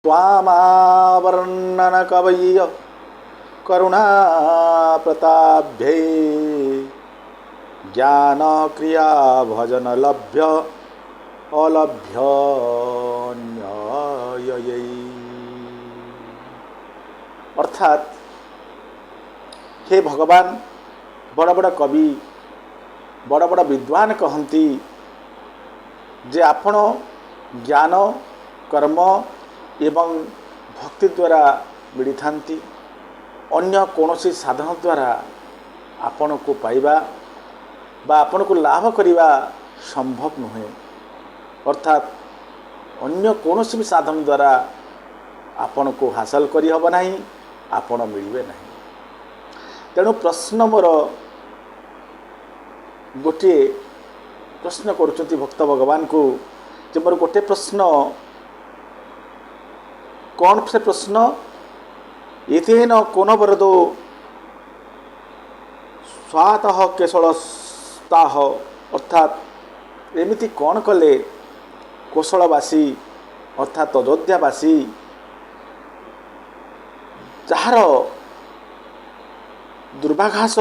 त्वामावर्णनकवय्य करुणाप्रताभ्ये ज्ञानक्रियाभजनलभ्य अलभ्यन्ययै। अर्थात हे भगवान, बड़ बड़ कवि बड़ बड़ विद्वान कहती जे आपण ज्ञान कर्म एवं भक्ति द्वारा मिली थांती, अन्य कौनसी साधन द्वारा आपण को पाइबा बा आपण को लाभ करिबा संभव नुहे। अर्थात अन्य कौनसी भी साधन द्वारा आपण को हासिल करि हब नाही, आपण मिलिबे नाही। तेणु प्रश्न मोर गोटे प्रश्न करुचंती भक्त भगवान को जे मोर गोटे प्रश्न, कौन से प्रश्न? इतेन कोन वरदो स्वातः केशलस्ताह। अर्थात एमिति कौन कले कोशलवासी अर्थात अयोध्यावासी जार दुर्भाघास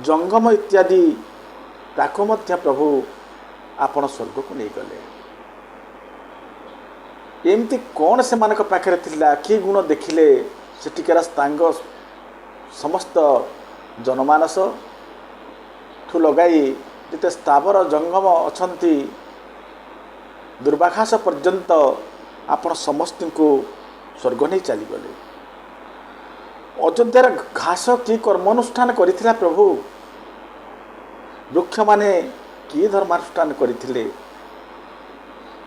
जंगम इत्यादि ताको मध्य प्रभु आपण स्वर्ग को नहीं गले। एमती कौन से मानक पाखरे थिला, कि गुण देखिले सेटिकार स्थांग समस्त जनमानस ठू लगाई जिते स्थावर जंगम अछंती दुर्भाघास पर्यंत आपण समस्त को स्वर्ग नहीं चलीगले। अयोध्यार घास कि कर्मानुष्ठान करिथिला प्रभु? वृक्ष माने कि धर्मानुष्ठान करिथिले?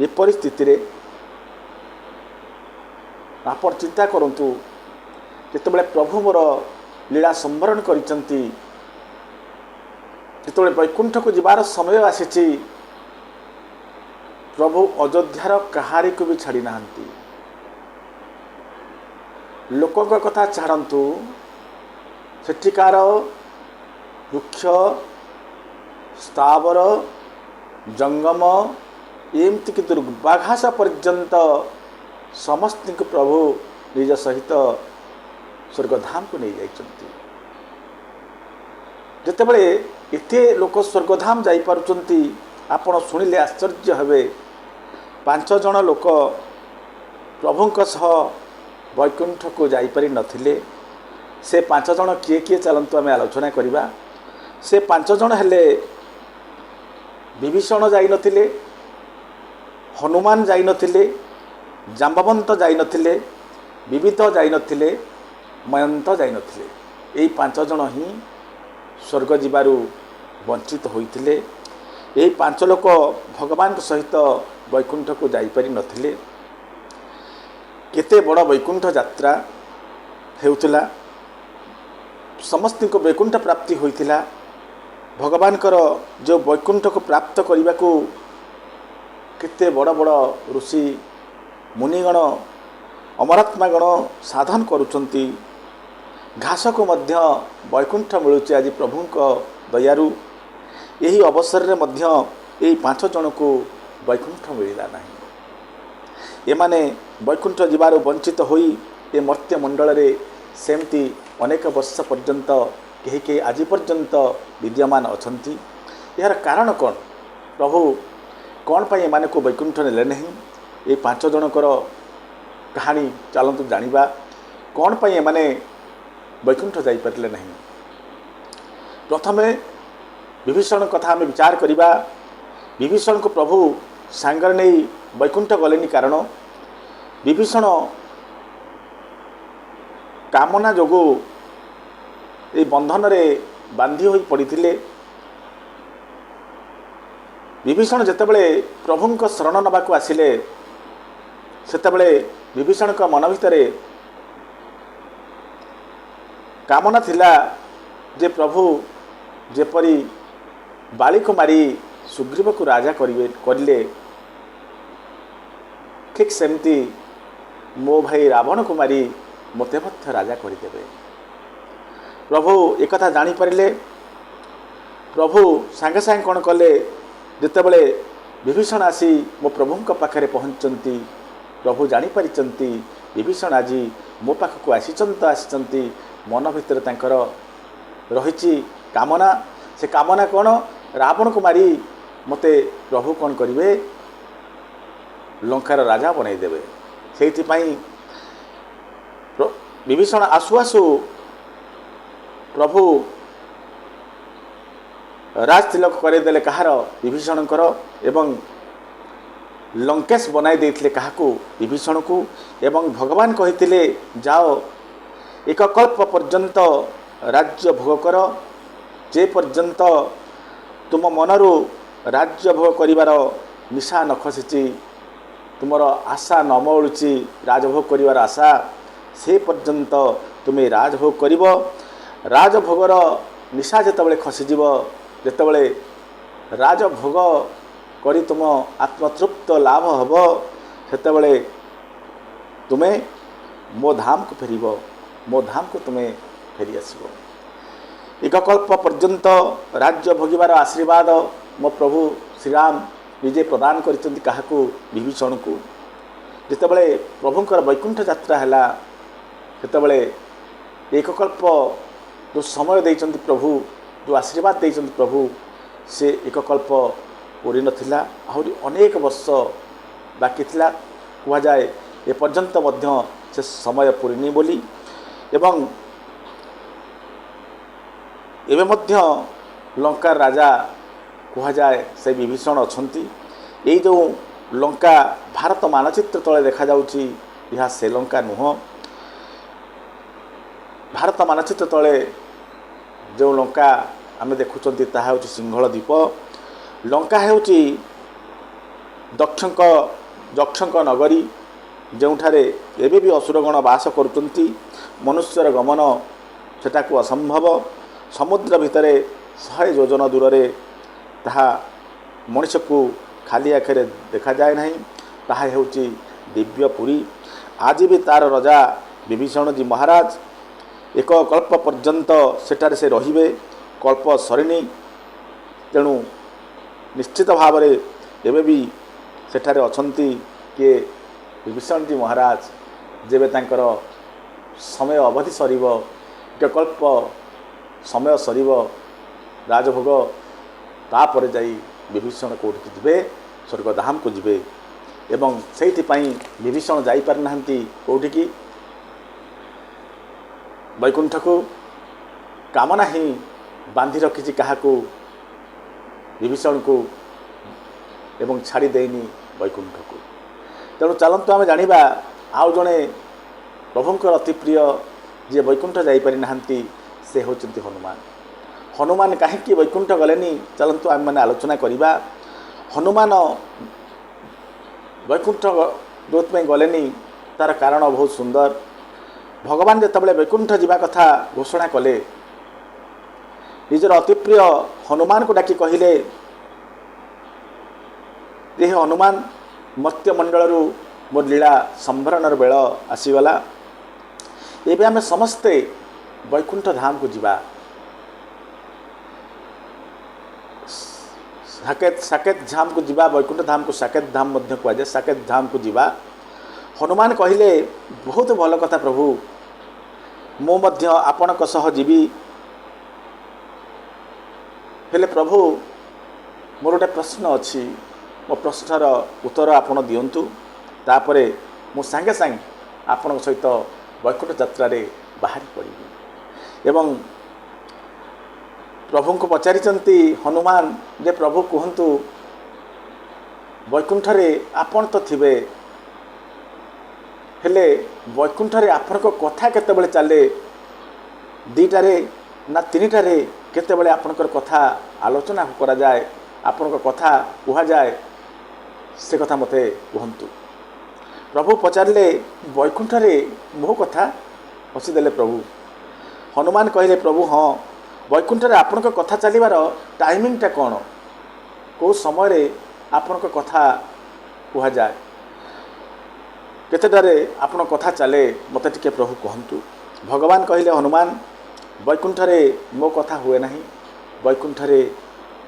ए परिस्थिति रे आपण चिंता करंतु, जेतेबेले प्रभु मोर लीला संवरण करिसंती, जेतेबेले वैकुंठ को जीवार समय आसीछि, प्रभु अयोध्यार कहारी को भी छाड़ी नाहंती। लोकक कथा छाड़ंतु, सेठिकार वृक्ष स्थावर जंगम एमती कि दुर्भाघास पर्यंत समस्त को प्रभु निज सहित स्वर्गधाम को नहीं जाइछंती। जेतेबेले एते लोक स्वर्गधाम जाई पारुचंती, आपण सुनिले आश्चर्य हेबे। 5 जन लोक प्रभुंक सह वैकुंठ को जाई पारि नथिले। से 5 जन किए किए चलंतु आमे आलोचना करिबा। से 5 जन हेले विभीषण जाई नथिले, हनुमान जाई नथिले, जाम्बवंत जाई नथिले, विविध जाई नथिले, मयंत जाई नथिले। एई 5 जन ही स्वर्ग जीवारु वंचित होइथिले। एई 5 लोक भगवान के सहित वैकुंठ को जाई पारि नथिले। केते बड़ वैकुंठ यात्रा हेउथिला, समस्त को वैकुंठ प्राप्ति होइथिला। भगवान कर जो वैकुंठ को प्राप्त करने को केते बड़ बड़ ऋषि मुनिगण अमरात्मागण साधन करुचंती। घास को मध्य वैकुंठ मिलुचे आज प्रभु दयारु। यही अवसर रे मध्य यही 5 जन को वैकुंठ मिलला नहीं। एमाने वैकुंठ जीवार वंचित होई ए मर्त्य मंडल रे सेमती अनेक वर्ष पर्यंत कहीं आज पर्यंत विद्यमान अछंती। यार कारण कौन? प्रभु कौन पाई एमाने को वैकुंठ नेले नहीं? ये 5 जनकर कहानी चलतु जानिबा। कौन पाई एमाने वैकुंठ जाई पारले नहीं? प्रथमे विभीषण कथा आम विचार करिबा। विभीषण को प्रभु सांगर नहीं वैकुंठ गलेनी कारण विभीषण कामना जोगु ये बंधन रे बांधी होई पड़िथिले। विभीषण जेतेबेले प्रभुंक शरण नबाकू आसिले, सेतेबेले विभीषण का मन भितरे कामना थिला जे प्रभु जेपरी बाली को मारी सुग्रीव को राजा करिले, ठीक सेमती मो भाई रावण को मारी मते मध्य राजा करदेवे। प्रभु एक कथा जानी पारिले। प्रभु सांगे सांगे कौन कले, जितेबले विभीषण आसी मो प्रभु पाखे पहुँचती प्रभु जानीपारिचंती विभीषण आज मो पाखक आसी मन भितर तांकर रही कामना। से कामना कौन? रावण को मारी मते प्रभु कौन करेंगे? लंकार राजा बनईदेवे। से विभीषण आसु आसु प्रभु राज तिलक करदेले कहार? विभीषणकर। एवं लंकेश बनाई देथिले काहाकू? विभीषण को। एवं भगवान कहिथिले जाओ एक कल्प पर्यंत राज्य भोग कर, जे पर्यंत तुम मनरू राज्य भोग करिवार निशा न खसिची, तुमर आशा न मौलुची राजभोग करिवार आशा, से पर्यंत तुम्हें राजभोग करिव। राजभोगर निशा जेतबेले खसिजिव, जेतबेले राजभोग करी तुम आत्मतृप्त लाभ हब, सेतबेले तुम्हें मो धाम को फेरिब, मो धाम को तुम्हें फेरी आसब। एक कल्प पर्यंत राज्य भोगिबार आशीर्वाद मो प्रभु श्रीराम निजे प्रदान करिसेंती काहाकू? विभीषण को। जेतबेले प्रभुंकर वैकुंठ यात्रा हैला, सेतबेले एक कल्प जो समय देइचंती प्रभु, जो आशीर्वाद देइचंती प्रभु, से एक कल्प पूरी नथिला, आहुरी अनेक वर्ष बाकी थिला। कुआ जाए ए पर्यंत मध्य से समय पूरीनी बोली। एवं एवं मध्य लंका राजा कुआ जाए से विभीषण अछंती। ये जो लंका भारत मानचित्र तले देखा जाउची, यह से लंका नुह। भारत मानचित्र तले जो लंका आमे देखुचंती ताहा होची सिंहल द्वीप। लंका हेउची दक्षक नगरी, जोठारे एबे भी असुरगण वास करुचंती। मनुष्यर गमन सेटाकू असंभव। समुद्र भितरे 100 योजन दूर रे ताहा मनुष्य को खाली आखिरे देखा जाए नहीं। ताहा हेउची दिव्य पुरी। आज भी तार राजा विभीषण जी महाराज एक कल्प पर्यंत सेठारे से रहिबे। कल्प सरिनी, तेणु निश्चित भाव रे एबे भी सेठारे अछंती किए विभीषण जी महाराज। जेबे तांकर समय अवधि सरीब, एक कल्प समय सरीब राजभोग, तापर जाई विभीषण कोठी जिबे? स्वर्गधाम को जिबे। एवं सेठी पई विभीषण जाई पार नाहंती कोठी की? वैकुंठ को। कामना ही बांधि रखिछि काहाकू? विभीषण को। एवं छाड़ी देनी वैकुंठ को। तेणु चलतु आम जाना आउ जड़े प्रभुंकर अति प्रिय जी वैकुंठ जापारि नाहांती, से होचंती हनुमान। हनुमान कहीं वैकुंठ गलेनी? चलतु आम मैंने आलोचना करवा। हनुमान वैकुंठ जो गलेनी तार कारण बहुत सुंदर। भगवान जितेबाला वैकुंठ जावा कथा घोषणा कले, निजर अति प्रिय हनुमान को डाकी कहले, ये हनुमान मर्त्यमंडल मोर लीला संभरणर बेल आसीगला। एबे आमे समस्ते वैकुंठ धाम को जीवा। साकेत धाम को जीवा। वैकुंठ धाम को साकेत धाम मध्य कह जाए। साकेत धाम को जीवा। हनुमान कहले, बहुत भल कथा प्रभु, मो मध्य आपणक सह जीवी। हेले प्रभु मोर गोटे प्रश्न अच्छी, मो प्रश्नर उत्तर आपन दियंतु, तापरे मु सांगे सांगे आपण सहित वैकुंठ यात्रा रे बाहरी पड़ी। एवं प्रभु को पचारिचंती हनुमान जे प्रभु कहतु वैकुंठ रे आपण तो थिबे, हेले वैकुंठ रे आपण को कथा केतेबेले चले? दीटारे ना तीनिटारे केतेबेले आपणकर कथा आलोचना करा जाए, आपणकर कथा कहा जाए? से कथा मते कहतु। प्रभु पचारे वैकुंठ रे मो कथा हसीदेले प्रभु। हनुमान कहले, प्रभु हाँ, वैकुंठ रे आपणक कथा चलिबार टाइमिंगटा कौन? को समय रे आपणक कथा कहा जाए? केतेटारे आपण कथा चले मते टिके प्रभु कहतु। भगवान कहले, हनुमान वैकुंठ रे मो कथा हुए नहीं, वैकुंठ रे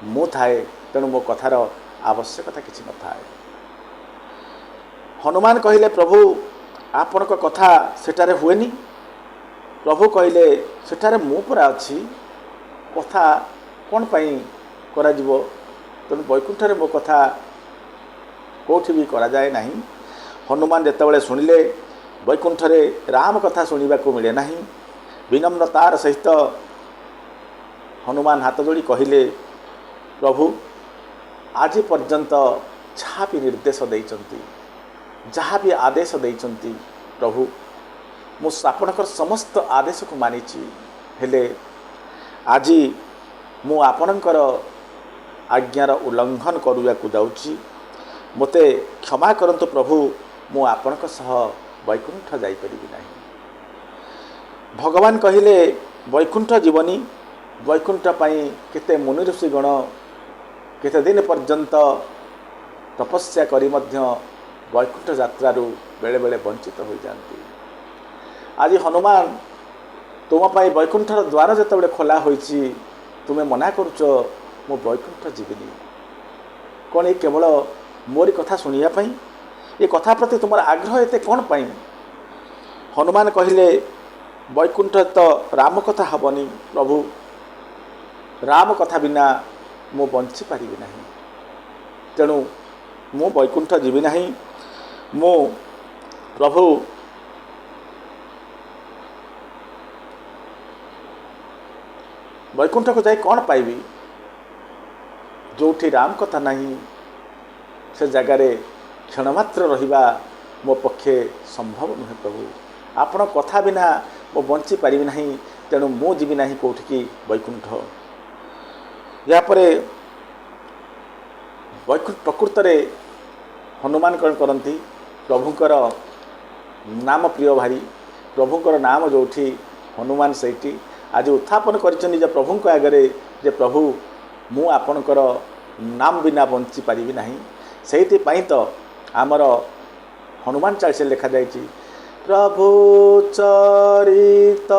मु थाए, तेणु मो कथार आवश्यकता किछि न थाए। हनुमान कहले प्रभु आपण कथा सेठारे हुएनी। प्रभु कहले सेठारे मु पुरा अच्छी कथा कौन पाई करा जीवो तेणु वैकुंठरे मो कथा कौटी भी करा जाए नहीं। हनुमान जितेबाला शुणिले वैकुंठरे राम कथा शुणा मिले नहीं। विनम्रतार सहित हनुमान हाथ जोड़ी कहले प्रभु आज पर्यंत जहाँ भी निर्देश देइचंती जहाँ भी आदेश देइचंती प्रभु मु आपणकर समस्त आदेश को मानिची हेले आज मु आपणकर आज्ञार उल्लंघन करुआ को जाऊँगी मते क्षमा करंतु प्रभु मु आपणक सह वैकुंठ जाइपरिबि नाही। भगवान कहले वैकुंठ जीवनी वैकुंठ पाई केते मुनि ऋषि गण केते दिन पर्यंत तपस्या करी मध्य वैकुंठ यात्रारू बेले बेले वंचित हो जाती। आज हनुमान तुम पाई वैकुंठर द्वार जिते खोला होईची तुम्हें मना करुच मु वैकुंठ जीविनी कौन ये केवल मोरी कथा शुणिया पाई ये कथा प्रति तुम आग्रह एते कौन पाई। हनुमान कहले वैकुंठ तो राम कथा हबनी प्रभु राम कथा बिना मु बंची पारि नहीं तेणु मु वैकुंठ जीवी नहीं। मु प्रभु वैकुंठ को जाई कौन पाइबी जोठी राम कथा नहीं से जगार क्षणमात्र रहिबा मो पक्षे संभव नुहे। प्रभु आपण कथा बिना मो बंची पारि नहीं तेणु मु जीवी नहीं कौटी की वैकुंठ। यापर वैकुंठ प्रकृत रे हनुमान कौन करती प्रभुंकर नाम प्रिय भारी प्रभुंकर नाम जोठी हनुमान सेठी आज उत्थापन कर प्रभु आगे जे प्रभु मु आपणकर नाम बिना बंची पारि नहीं। से तो आमर हनुमान चालीस लिखा जाए प्रभु चरित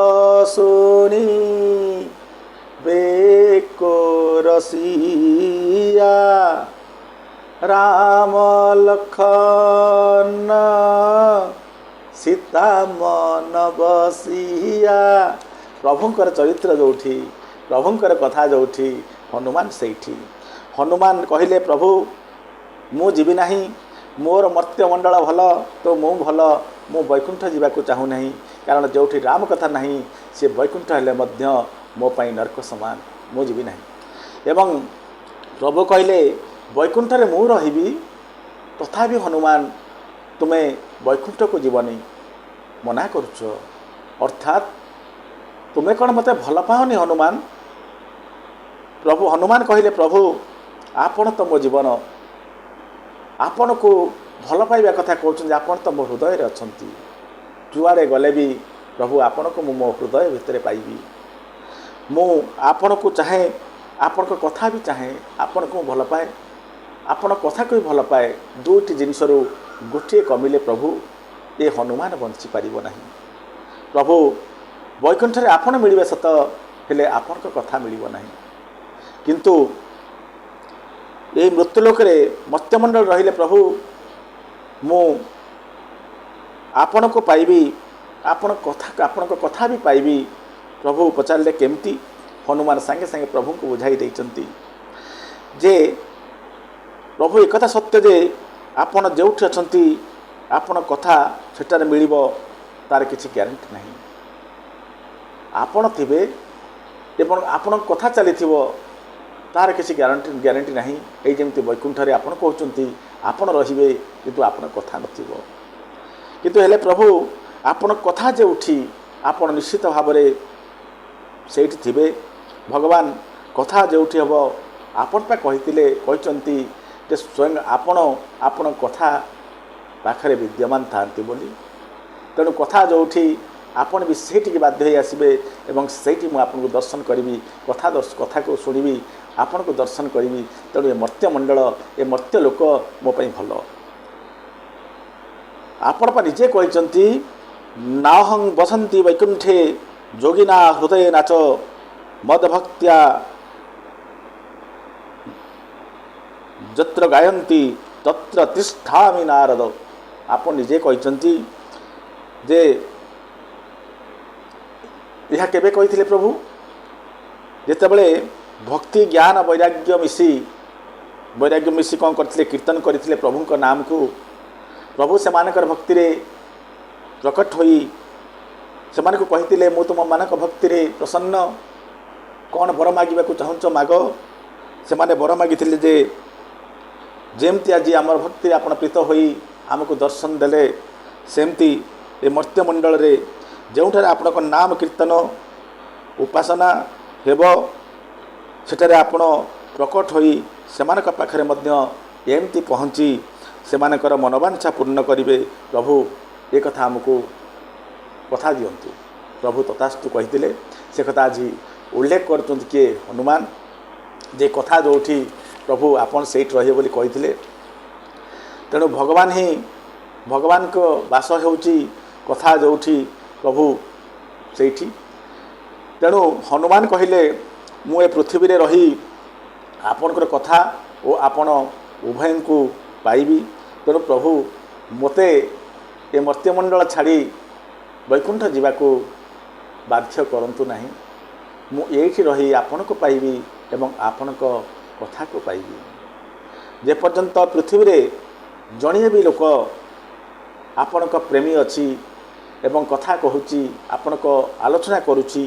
सुनी बेको रसिया राम लखन सीता मन बसिया। प्रभुंकर चरित्र जोठी प्रभुंकर कथा जोठी हनुमान सेठी। हनुमान कहले प्रभु मु जीवी नहीं मोर मर्त्यमंडल भल तो मु भल मु वैकुंठ जावाक चाहू नहीं कारण जोठी राम कथा नहीं से वैकुंठ हेले मध्य मो पाई नरक समान मु जीवी नहीं। एवं प्रभु कहले वैकुंठ रे मु रहिबी तथापि हनुमान तुम्हें वैकुंठ को जीवनी मना करुच अर्थात तुम्हें कौन मत भल पाओनी हनुमान। प्रभु हनुमान कहले प्रभु आपण तो मो जीवन आपण को भल पाइबा कथा कहते आपण तो मो हृदय अच्छा जुआड़े गले भी प्रभु आपण को मो हृदय भितर पाइबी मु आपण को चाहे आपण को कथा भी चाहे आपण को भल पाए आपण कथा को भी भल पाए दुईटी जिनसरू गोटे कमिले प्रभु ये हनुमान बंची पारिबो नहीं। प्रभु वैकुंठ रे आपण मिलिबे सत हेले आपण को कथा मिलिबो नहीं किंतु ये मृत्युलोक रे मर्त्यमंडल रहिले प्रभु मु आपण को पाइबी आपण को कथा भी पाइबी। प्रभु पचारे केमती हनुमान सांगे सांगे प्रभु को बुझाई देइचंती जे प्रभु एक कथा सत्य जे आपण जोठी अछंती आपण कथा सेटारे मिलिबो तार किछि ग्यारंटी नहीं। आपण थिबे एवं आपण कथा चलीथिबो तार किसी ग्यारंटी नहीं। ये जमी वैकुंठ रे आपण कहउचंती आपण रहिबे किंतु आपण कथा नथिबो किंतु हेले प्रभु आपण कथा जे उठी आपण निश्चित भाव रे सेठी थिबे। भगवान कथा जे उठी हबो आपण पा कहितिले कहिचंती जे स्वयं आपण कथा पाखरे विद्यमान थांती बोली तेणु कथा जो उठी आपण भी सेठी बाध्य हो आसबे एवं सेठी मु आपन को दर्शन करी कथा को शुणी आपण को दर्शन करी तेणु ये मर्त्यमंडल ये मर्त्य लोक मो पई भल। आपण पा निजे कहते नाहं बसंती वैकुंठे जोगिना हृदय नाच मदभक्त्या जत्र गायन्ति तत्र तिष्ठामि नारद। ଆପଣ ନିଜେ କହିଛନ୍ତି ଯେ ଏହା କେବେ କହିଥିଲେ ପ୍ରଭୁ? ଯେତେବେଳେ ଭକ୍ତି ଜ୍ଞାନ ବୈରାଗ୍ୟ ମିଶି କ'ଣ କରିଥିଲେ? କୀର୍ତ୍ତନ କରିଥିଲେ ପ୍ରଭୁଙ୍କ ନାମକୁ। ପ୍ରଭୁ ସେମାନଙ୍କର ଭକ୍ତିରେ ପ୍ରକଟ ହୋଇ ସେମାନଙ୍କୁ କହିଥିଲେ, ମୁଁ ତୁମମାନଙ୍କ ଭକ୍ତିରେ ପ୍ରସନ୍ନ, କ'ଣ ବର ମାଗିବାକୁ ଚାହୁଁଛ ମାଗ। ସେମାନେ ବର ମାଗିଥିଲେ ଯେ ଯେମିତି ଆଜି ଆମର ଭକ୍ତିରେ ଆପଣ ପ୍ରୀତ ହୋଇ ଆମକୁ ଦର୍ଶନ ଦେଲେ, ସେମିତି ଏ ମର୍ତ୍ତ୍ୟମଣ୍ଡଳରେ ଯେଉଁଠାରେ ଆପଣଙ୍କ ନାମ କୀର୍ତ୍ତନ ଉପାସନା ହେବ, ସେଠାରେ ଆପଣ ପ୍ରକଟ ହୋଇ ସେମାନଙ୍କ ପାଖରେ ମଧ୍ୟ ଏମିତି ପହଞ୍ଚି ସେମାନଙ୍କର ମନୋବାଞ୍ଛା ପୂର୍ଣ୍ଣ କରିବେ। ପ୍ରଭୁ ଏ କଥା ଆମକୁ କଥା ଦିଅନ୍ତୁ। ପ୍ରଭୁ ତଥାସ୍ତୁ କହିଥିଲେ। ସେ କଥା ଆଜି ଉଲ୍ଲେଖ କରୁଛନ୍ତି କିଏ? ହନୁମାନ। ଯେ କଥା ଯେଉଁଠି ପ୍ରଭୁ ଆପଣ ସେଇଠି ରହିବେ ବୋଲି କହିଥିଲେ। ତେଣୁ ଭଗବାନଙ୍କ ବାସ ହେଉଛି କଥା ଯେଉଁଠି, ପ୍ରଭୁ ସେଇଠି। ତେଣୁ ହନୁମାନ କହିଲେ, ମୁଁ ଏ ପୃଥିବୀରେ ରହି ଆପଣଙ୍କର କଥା ଓ ଆପଣ ଉଭୟଙ୍କୁ ପାଇବି। ତେଣୁ ପ୍ରଭୁ ମୋତେ ଏ ମର୍ତ୍ତ୍ୟମଣ୍ଡଳ ଛାଡ଼ି ବୈକୁଣ୍ଠ ଯିବାକୁ ବାଧ୍ୟ କରନ୍ତୁ ନାହିଁ। ମୁଁ ଏଇଠି ରହି ଆପଣଙ୍କୁ ପାଇବି ଏବଂ ଆପଣଙ୍କ କଥାକୁ ପାଇବି। ଯେପର୍ଯ୍ୟନ୍ତ ପୃଥିବୀରେ ଜଣିଏ ବି ଲୋକ ଆପଣଙ୍କ ପ୍ରେମୀ ଅଛି ଏବଂ କଥା କହୁଛି, ଆପଣଙ୍କ ଆଲୋଚନା କରୁଛି,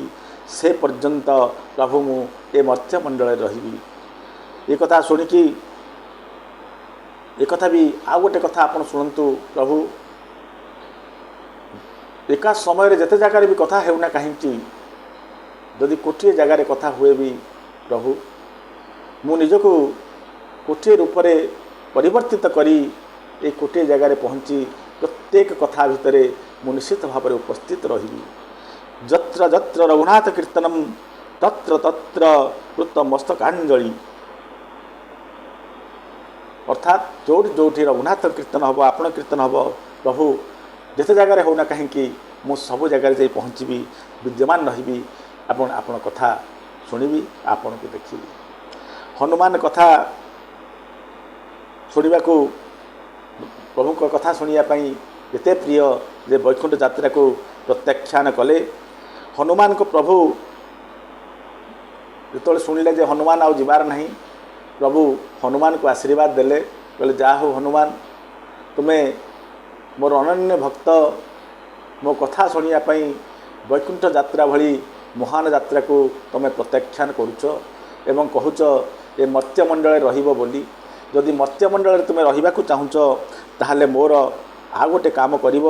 ସେ ପର୍ଯ୍ୟନ୍ତ ପ୍ରଭୁ ମୁଁ ଏ ମର୍ତ୍ତ୍ୟମଣ୍ଡଳରେ ରହିବି। ଏ କଥା ଶୁଣିକି ଏକଥା ବି ଆଉ ଗୋଟେ କଥା ଆପଣ ଶୁଣନ୍ତୁ। ପ୍ରଭୁ ଏକା ସମୟରେ ଯେତେ ଜାଗାରେ ବି କଥା ହେଉନା କାହିଁକି, ଯଦି ଗୋଟିଏ ଜାଗାରେ କଥା ହୁଏ ବି, ପ୍ରଭୁ ମୁଁ ନିଜକୁ ଗୋଟିଏ ରୂପରେ ପରିବର୍ତ୍ତିତ କରି ଏ ଗୋଟିଏ ଜାଗାରେ ପହଞ୍ଚି ପ୍ରତ୍ୟେକ କଥା ଭିତରେ ମୁଁ ନିଶ୍ଚିତ ଭାବରେ ଉପସ୍ଥିତ ରହିବି। ଯତ୍ର ଯତ୍ର ରଘୁନାଥ କୀର୍ତ୍ତନମ୍ ତତ୍ର ତତ୍ର କୃତ ମସ୍ତକାଞ୍ଜଳି। ଅର୍ଥାତ୍ ଯୋଉଠି ଯୋଉଠି ରଘୁନାଥ କୀର୍ତ୍ତନ ହେବ, ଆପଣ କୀର୍ତ୍ତନ ହେବ, ପ୍ରଭୁ ଯେତେ ଜାଗାରେ ହେଉନା କାହିଁକି ମୁଁ ସବୁ ଜାଗାରେ ଯାଇ ପହଞ୍ଚିବି, ବିଦ୍ୟମାନ ରହିବି, ଆପଣ କଥା ଶୁଣିବି, ଆପଣଙ୍କୁ ଦେଖିବି। ହନୁମାନ କଥା ଶୁଣିବାକୁ, ପ୍ରଭୁଙ୍କ କଥା ଶୁଣିବା ପାଇଁ ଏତେ ପ୍ରିୟ ଯେ ବୈକୁଣ୍ଠ ଯାତ୍ରାକୁ ପ୍ରତ୍ୟାଖ୍ୟାନ କଲେ। ହନୁମାନଙ୍କ ପ୍ରଭୁ ଯେତେବେଳେ ଶୁଣିଲେ ଯେ ହନୁମାନ ଆଉ ଯିବାର ନାହିଁ, ପ୍ରଭୁ ହନୁମାନଙ୍କୁ ଆଶୀର୍ବାଦ ଦେଲେ। କହିଲେ, ଯାହା ହଉ ହନୁମାନ, ତୁମେ ମୋର ଅନନ୍ୟ ଭକ୍ତ, ମୋ କଥା ଶୁଣିବା ପାଇଁ ବୈକୁଣ୍ଠ ଯାତ୍ରା ଭଳି ମହାନ ଯାତ୍ରାକୁ ତୁମେ ପ୍ରତ୍ୟାଖ୍ୟାନ କରୁଛ ଏବଂ କହୁଛ ଏ ମର୍ତ୍ତ୍ୟମଣ୍ଡଳରେ ରହିବ ବୋଲି। ଯଦି ମର୍ତ୍ତ୍ୟମଣ୍ଡଳରେ ତୁମେ ରହିବାକୁ ଚାହୁଁଛ, ତାହେଲେ ମୋର ଆଉ ଗୋଟେ କାମ କରିବ।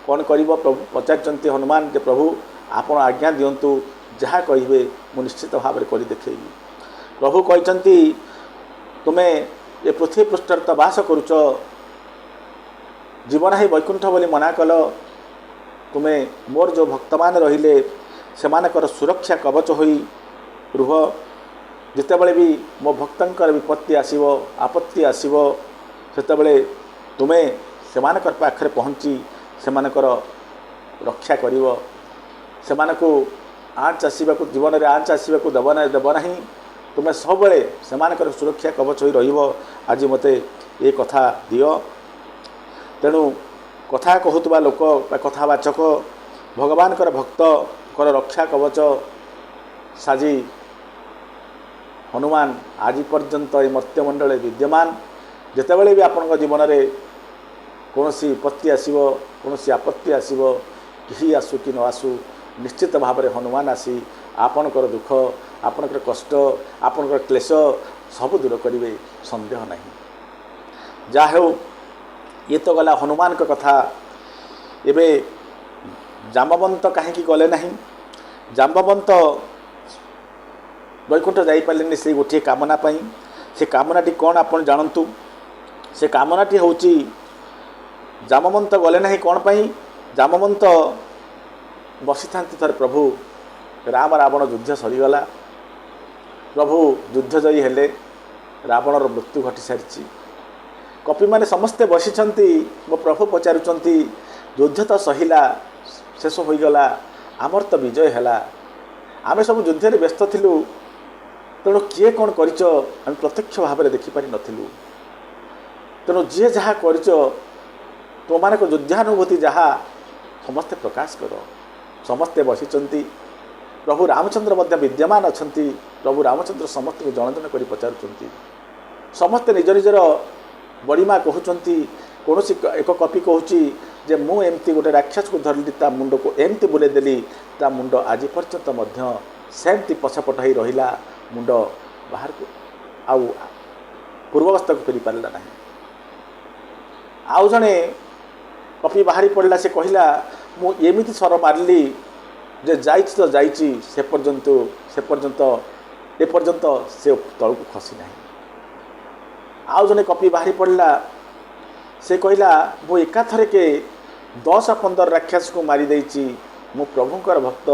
କ'ଣ କରିବ? ପ୍ରଭୁ ପଚାରିଛନ୍ତି ହନୁମାନ ଯେ ପ୍ରଭୁ ଆପଣ ଆଜ୍ଞା ଦିଅନ୍ତୁ, ଯାହା କହିବେ ମୁଁ ନିଶ୍ଚିତ ଭାବରେ କରି ଦେଖେଇବି। ପ୍ରଭୁ କହିଛନ୍ତି, ତୁମେ ଏ ପୃଥିବୀ ପୃଷ୍ଠରେ ତ ବାସ କରୁଛ, ଜୀବନ ହିଁ ବୈକୁଣ୍ଠ ବୋଲି ମନା କଲ। ତୁମେ ମୋର ଯେଉଁ ଭକ୍ତମାନେ ରହିଲେ ସେମାନଙ୍କର ସୁରକ୍ଷା କବଚ ହୋଇ ରୁହ। ଯେତେବେଳେ ବି ମୋ ଭକ୍ତଙ୍କର ବିପତ୍ତି ଆସିବ, ଆପତ୍ତି ଆସିବ, ସେତେବେଳେ ତୁମେ ସେମାନଙ୍କର ପାଖରେ ପହଞ୍ଚି ସେମାନଙ୍କର ରକ୍ଷା କରିବ। ସେମାନଙ୍କୁ ଜୀବନରେ ଆଞ୍ଚ ଆସିବାକୁ ଦେବ ନାହିଁ। ତୁମେ ସବୁବେଳେ ସେମାନଙ୍କର ସୁରକ୍ଷା କବଚ ହୋଇ ରହିବ। ଆଜି ମୋତେ ଏ କଥା ଦିଅ। ତେଣୁ କଥା କହୁଥିବା ଲୋକ ବା କଥାବାଚକ ଭଗବାନଙ୍କର ଭକ୍ତଙ୍କର ରକ୍ଷା କବଚ ସାଜି ହନୁମାନ ଆଜି ପର୍ଯ୍ୟନ୍ତ ଏ ମର୍ତ୍ତ୍ୟମଣ୍ଡଳରେ ବିଦ୍ୟମାନ। ଯେତେବେଳେ ବି ଆପଣଙ୍କ ଜୀବନରେ କୌଣସି ବିପତ୍ତି ଆସିବ, କୌଣସି ଆପତ୍ତି ଆସିବ, କେହି ଆସୁ କି ନ ଆସୁ, ନିଶ୍ଚିତ ଭାବରେ ହନୁମାନ ଆସି ଆପଣଙ୍କର ଦୁଃଖ, ଆପଣଙ୍କର କଷ୍ଟ, ଆପଣଙ୍କର କ୍ଲେଶ ସବୁ ଦୂର କରିବେ, ସନ୍ଦେହ ନାହିଁ। ଯାହା ହେଉ, ଇଏ ତ ଗଲା ହନୁମାନଙ୍କ କଥା। ଏବେ ଜାମ୍ବବନ୍ତ କାହିଁକି ଗଲେ ନାହିଁ? ଜାମ୍ବବନ୍ତ ବୈକୁଣ୍ଠ ଯାଇପାରିଲେନି ସେଇ ଗୋଟିଏ କାମନା ପାଇଁ। ସେ କାମନାଟି କ'ଣ ଆପଣ ଜାଣନ୍ତୁ? ସେ କାମନାଟି ହେଉଛି, ଜାମ୍ବବନ୍ତ ଗଲେ ନାହିଁ କ'ଣ ପାଇଁ? ଜାମ୍ବବନ୍ତ ବସିଥାନ୍ତି ଥରେ ପ୍ରଭୁ ରାମ ରାବଣ ଯୁଦ୍ଧ ସରିଗଲା, ପ୍ରଭୁ ଯୁଦ୍ଧ ଜୟୀ ହେଲେ, ରାବଣର ମୃତ୍ୟୁ ଘଟିସାରିଛି। କପିମାନେ ସମସ୍ତେ ବସିଛନ୍ତି। ମୋ ପ୍ରଭୁ ପଚାରୁଛନ୍ତି, ଯୁଦ୍ଧ ତ ସହିଲା, ଶେଷ ହୋଇଗଲା, ଆମର ତ ବିଜୟ ହେଲା, ଆମେ ସବୁ ଯୁଦ୍ଧରେ ବ୍ୟସ୍ତ ଥିଲୁ, ତେଣୁ କିଏ କ'ଣ କରିଛ ଆମେ ପ୍ରତ୍ୟକ୍ଷ ଭାବରେ ଦେଖିପାରିନଥିଲୁ। ତେଣୁ ଯିଏ ଯାହା କରିଛ तुमको युद्धानुभूति जहाँ समस्ते प्रकाश कर समस्ते बसी प्रभु रामचंद्र मध्य विद्यमान अच्छा प्रभु रामचंद्र समस्त को जन जन कर पचारुंट समस्ते निज निजर बड़ीमा कहते कौन एक कपि कहूँ जे मुझे गोटे राक्षस को धरली ता मुंड को एमती बुलेदेली ता मुंड आज पर्यंत सेमती पछपट हो रहा मुंड बाहर को आउ पूर्वावस्था को फेरी पारा ना आउ जड़े कपि बाहरी पड़ा से कहला मुझे सर मारिली जे जाइछि तो जाइछि से पर्यंत से तल को खसी ना आउ जने कपि बाहरी पड़ा से कहला मु एकाथर के 10-15 राक्षस को मारी देइछि मु प्रभुंकर भक्त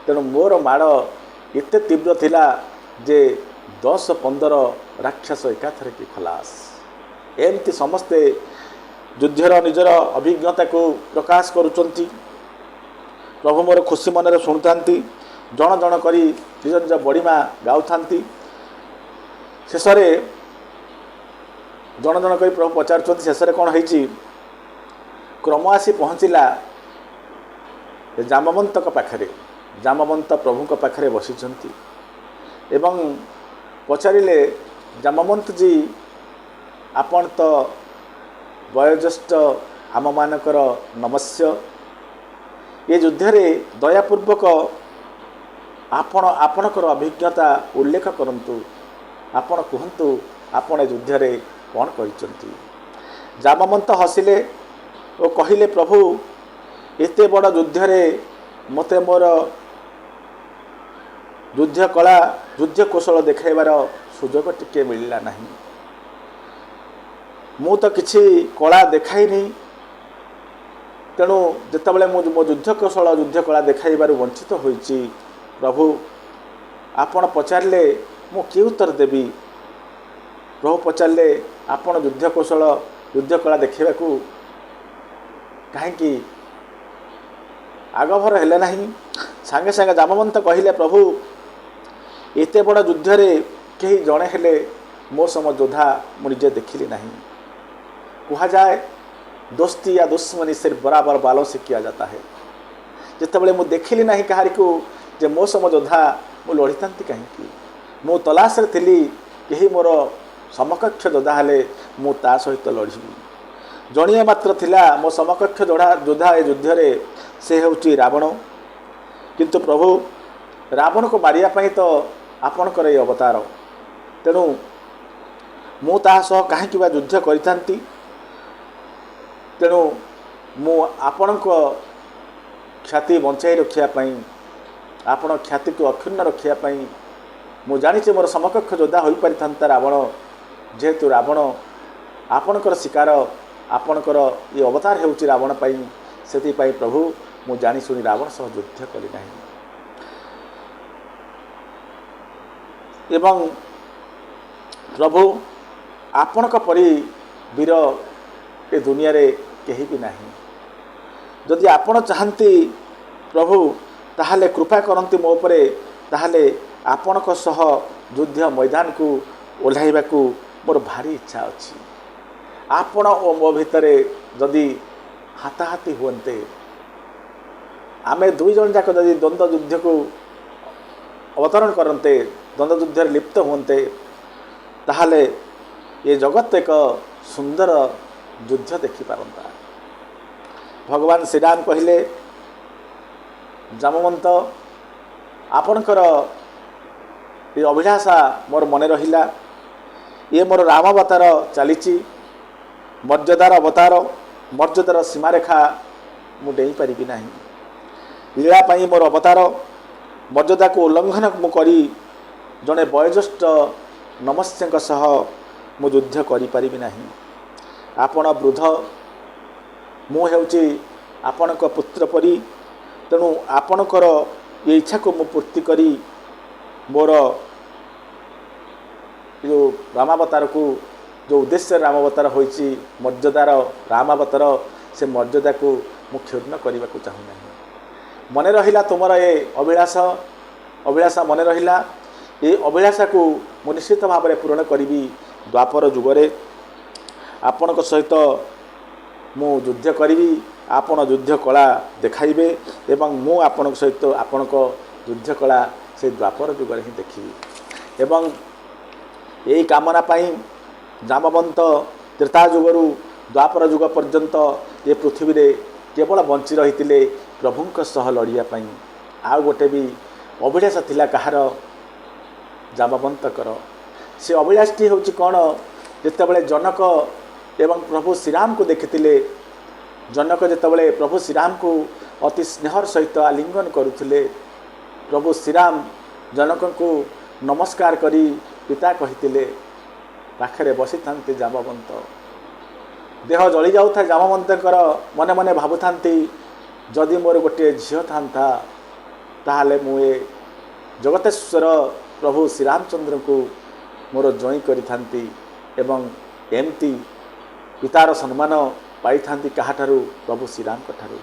तेणु मोर माड़ एते तीव्र थिला जे 10-15 राक्षस एकाथर के खलास एमती समस्ते युद्धर निजर अभिज्ञता को प्रकाश करुचंती प्रभु मोर खुशी मनरे शुणुता जन जन करी निज निज बड़ीमा गाउथांती शेष जन जन करी प्रभु पचारुचंती शेष कौन होइछि क्रम आसी पहुँचला जामवंत पाखरे जामवंत प्रभु पाखरे बसिचंती एवं पचारिले जामवंत जी आपण तो वयोज्येष्ठ आम मानकर नमस्य ये युद्ध रे दयापूर्वक आपणकर अभिज्ञता उल्लेख करंतु आपण कहतु आपण युद्ध रे कौन करिसंती जामवंत हसिले और कहिले प्रभु एते बड़ युद्ध रे मते मोर युद्ध कला युद्ध कौशल देखाइबार सुजोग टिके मिलला नहीं मु तो किछि कला देखाइनी तेणु जितेबाला मो युद्ध कौशल युद्ध कला देखाइबार वंचित होइछि प्रभु आपण पचारे मु कि उत्तर देवी प्रभु पचारे आपण युद्ध कौशल युद्ध कला देखा कहीं आगभर हेले नहीं सांगे सांगे जामवंत कहले प्रभु एते बड़ युद्ध रे कहीं जड़े हेले मो सम योद्धा मुझे देखिली नहीं कहा जाए दोस्ती या दुश्मनी सिर्फ बराबर बालों से किया जाता है जितेबाला मु देखिली नहीं कहारी को जे मो सम योद्धा मु लड़ी था कहीं मु तलाश रे थिली कहीं मोर समकक्ष योद्धा हेले मु ता सहित लड़ी जणिए मात्र थिला मो समकक्ष योद्धा ए युद्ध रे से होची रावण किंतु प्रभु रावण को मारिया पई तो आपणकर ये अवतार तेणु मु ता सह कहीं युद्ध करिथांती तेणु मु आपण ख्याति बंचाई रखापी आपण ख्याति को अक्षुण्ण रखापी मु जानी मोर समकक्ष योद्धा हो पारि था रावण जेहेतु रावण आपणकर शिकार आपणकर ये अवतार होउची रावण पाई सेति पाई प्रभु मु जानी सुनी रावण सह युद्ध कली नहीं एवं प्रभु आपणक परी वीर ए दुनिया रे कहीं भी नहीं जदि आपण चाहती प्रभु ताहले कृपा करंती मो उपरे ताहले आपणक सह युद्ध मैदान को ओह्लाइबा को मोर भारी इच्छा अच्छी आपण ओ मो भितर जदि हाथाहाथी हुए आमे दुई जन जाक जदि द्वंद्व युद्ध को अवतरण करते द्वंद्व युद्ध लिप्त होते ताहले ये जगत एक सुंदर युद्ध देखि पारंता भगवान श्रीराम कहले जामवंत आपणकर ये अभिलाषा मोर मने रहिला ये मोर राम अवतार चली मर्यादार अवतार मर्यादार सीमारेखा मु डेई पारिबि नाही लीला पाई मोर अवतार मर्यादा को उल्लंघन मु करी जड़े वयोज्येष्ठ नमस्यक सह मु युद्ध करि पारिबि नाही आपण वृद्ध मु हेउची आपणक पुत्र परी तेणु आपणकर ये इच्छा को मु पूर्ति करी मोर जो रामावतार को जो उद्देश्य रामावतार होइची मर्यादार रामावतार से मर्यादा को मु क्षुण्ण करने को चाहूँ नहीं मन रहिला तुमर ये अभिलाषा मन रहिला ये अभिलाषा को मु निश्चित भाव में पूरण करी द्वापर जुगरे आपणक सहित ମୁଁ ଯୁଦ୍ଧ କରିବି, ଆପଣ ଯୁଦ୍ଧ କଳା ଦେଖାଇବେ ଏବଂ ମୁଁ ଆପଣଙ୍କ ସହିତ ଆପଣଙ୍କ ଯୁଦ୍ଧ କଳା ସେ ଦ୍ୱାପର ଯୁଗରେ ହିଁ ଦେଖିବି। ଏବଂ ଏହି କାମନା ପାଇଁ ଜାମବନ୍ତ ତ୍ରେତା ଯୁଗରୁ ଦ୍ୱାପର ଯୁଗ ପର୍ଯ୍ୟନ୍ତ ଏ ପୃଥିବୀରେ କେବଳ ବଞ୍ଚି ରହିଥିଲେ ପ୍ରଭୁଙ୍କ ସହ ଲଢ଼ିବା ପାଇଁ। ଆଉ ଗୋଟେ ବି ଅଭିଳାଷ ଥିଲା କାହାର? ଜାମବନ୍ତଙ୍କର। ସେ ଅଭିଳାଷଟି ହେଉଛି କ'ଣ? ଯେତେବେଳେ ଜନକ ଏବଂ ପ୍ରଭୁ ଶ୍ରୀରାମକୁ ଦେଖିଥିଲେ, ଜନକ ଯେତେବେଳେ ପ୍ରଭୁ ଶ୍ରୀରାମକୁ ଅତି ସ୍ନେହର ସହିତ ଆଲିଙ୍ଗନ କରୁଥିଲେ, ପ୍ରଭୁ ଶ୍ରୀରାମ ଜନକଙ୍କୁ ନମସ୍କାର କରି ପିତା କହିଥିଲେ, ପାଖରେ ବସିଥାନ୍ତି ଜାମବନ୍ତ। ଦେହ ଜଳି ଯାଉଥାଏ ଜାମବନ୍ତଙ୍କର। ମନେ ମନେ ଭାବୁଥାନ୍ତି, ଯଦି ମୋର ଗୋଟିଏ ଝିଅ ଥାନ୍ତା ତାହେଲେ ମୁଁ ଏ ଜଗତେଶ୍ୱର ପ୍ରଭୁ ଶ୍ରୀରାମଚନ୍ଦ୍ରଙ୍କୁ ମୋର ଜଇଁ କରିଥାନ୍ତି ଏବଂ ଏମିତି ପିତାର ସମ୍ମାନ ପାଇଥାନ୍ତି କାହାଠାରୁ? ପ୍ରଭୁ ଶ୍ରୀରାମଙ୍କ ଠାରୁ।